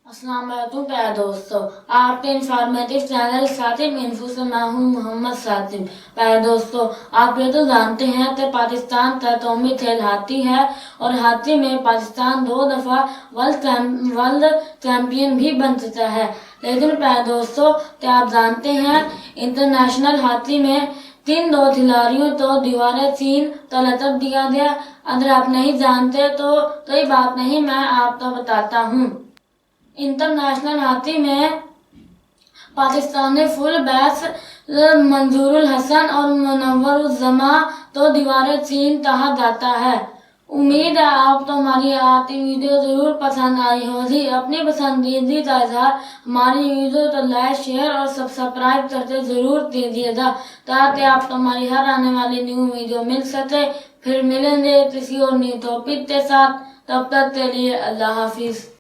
السلام علیکم پیارے دوستو، آپ کے انفارمیٹیو چینل ساتم انفو سے میں ہوں محمد ساتم۔ پیارے دوستو، آپ یہ تو جانتے ہیں کہ پاکستان کا قومی کھیل ہاکی ہے اور ہاکی میں پاکستان 2 دفعہ ورلڈ چیمپئن بھی بن چکا ہے۔ لیکن پیارے دوستو، کیا آپ جانتے ہیں انٹرنیشنل ہاکی میں کن 2 کھلاڑیوں کو دیوار چین کا لقب دیا گیا؟ اگر آپ نہیں جانتے تو کوئی بات نہیں، میں آپ کو بتاتا ہوں۔ انٹرنیشنل ہاکی میں پاکستانی فل بیکس منظور الحسن اور منور الزماں کو دیوار چین کہا جاتا ہے۔ امید ہے آپ کو ہماری آج کی ویڈیو ضرور پسند آئی ہوگی۔ اپنی پسندیدگی کا اظہار ہماری ویڈیو کو لائک، شیئر اور سبسکرائب کرتے ضرور کیجیے گا تاکہ آپ کو ہماری ہر آنے والی نیو ویڈیو مل سکے۔ پھر ملیں گے کسی اور نیو ٹاپک کے ساتھ، تب تک کے لیے اللہ حافظ۔